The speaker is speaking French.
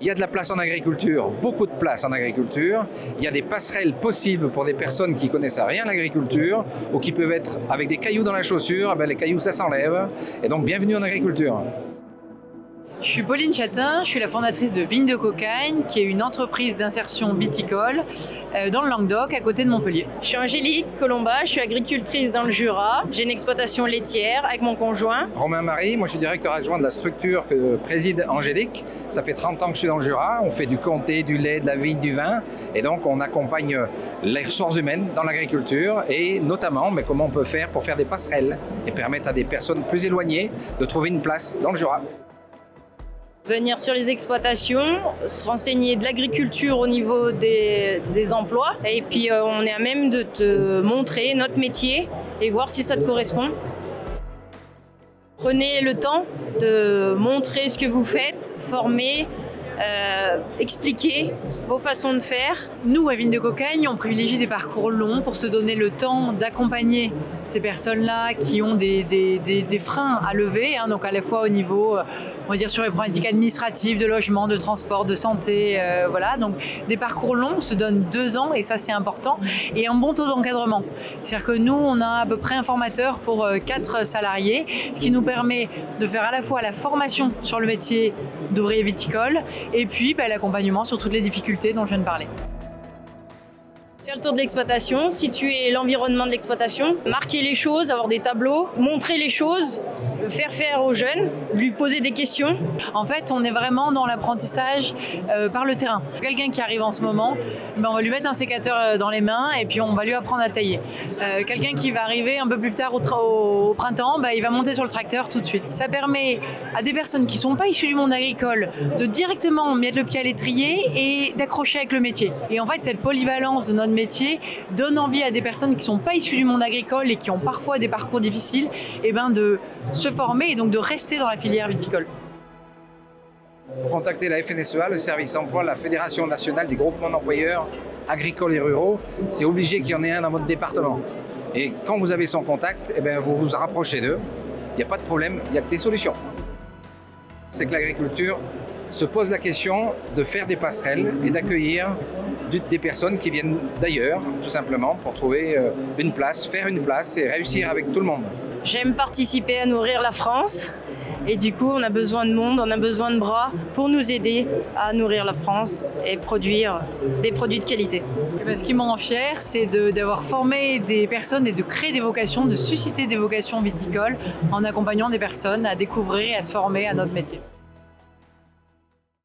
Il y a de la place en agriculture, beaucoup de place en agriculture. Il y a des passerelles possibles pour des personnes qui connaissent rien à l'agriculture ou qui peuvent être avec des cailloux dans la chaussure. Les cailloux, ça s'enlève. Et donc, bienvenue en agriculture. Je suis Pauline Chatin, je suis la fondatrice de Vignes de Cocagne, qui est une entreprise d'insertion viticole dans le Languedoc, à côté de Montpellier. Je suis Angélique Colomba, je suis agricultrice dans le Jura. J'ai une exploitation laitière avec mon conjoint. Romain Marie, moi je suis directeur adjoint de la structure que préside Angélique. Ça fait 30 ans que je suis dans le Jura. On fait du comté, du lait, de la vigne, du vin. Et donc on accompagne les ressources humaines dans l'agriculture et notamment comment on peut faire pour faire des passerelles et permettre à des personnes plus éloignées de trouver une place dans le Jura. Venir sur les exploitations, se renseigner de l'agriculture au niveau des emplois. Et puis on est à même de te montrer notre métier et voir si ça te correspond. Prenez le temps de montrer ce que vous faites, former, expliquer vos façons de faire. Nous, à Vignes de Cocagne, on privilégie des parcours longs pour se donner le temps d'accompagner ces personnes-là qui ont des freins à lever, donc à la fois au niveau, on va dire, sur les problématiques administratives, de logement, de transport, de santé, voilà. Donc des parcours longs, on se donne 2 ans et ça c'est important, et un bon taux d'encadrement. C'est-à-dire que nous, on a à peu près un formateur pour 4 salariés, ce qui nous permet de faire à la fois la formation sur le métier d'ouvrier viticole et puis l'accompagnement sur toutes les difficultés dont je viens de parler. Faire le tour de l'exploitation, situer l'environnement de l'exploitation, marquer les choses, avoir des tableaux, montrer les choses, faire aux jeunes, lui poser des questions. En fait, on est vraiment dans l'apprentissage par le terrain. Quelqu'un qui arrive en ce moment, on va lui mettre un sécateur dans les mains et puis on va lui apprendre à tailler. Quelqu'un qui va arriver un peu plus tard au printemps, il va monter sur le tracteur tout de suite. Ça permet à des personnes qui ne sont pas issues du monde agricole de directement mettre le pied à l'étrier et d'accrocher avec le métier. Et en fait, cette polyvalence de notre métier donne envie à des personnes qui ne sont pas issues du monde agricole et qui ont parfois des parcours difficiles, de se former et donc de rester dans la filière viticole. Pour contacter la FNSEA, le service emploi, la Fédération nationale des groupements d'employeurs agricoles et ruraux, c'est obligé qu'il y en ait un dans votre département. Et quand vous avez son contact, vous vous rapprochez d'eux. Il n'y a pas de problème, il n'y a que des solutions. C'est que l'agriculture se pose la question de faire des passerelles et d'accueillir des personnes qui viennent d'ailleurs, tout simplement, pour trouver une place, faire une place et réussir avec tout le monde. J'aime participer à nourrir la France et du coup on a besoin de monde, on a besoin de bras pour nous aider à nourrir la France et produire des produits de qualité. Ce qui me rend fière, c'est d'avoir formé des personnes et de créer des vocations, de susciter des vocations viticoles en accompagnant des personnes à découvrir et à se former à notre métier.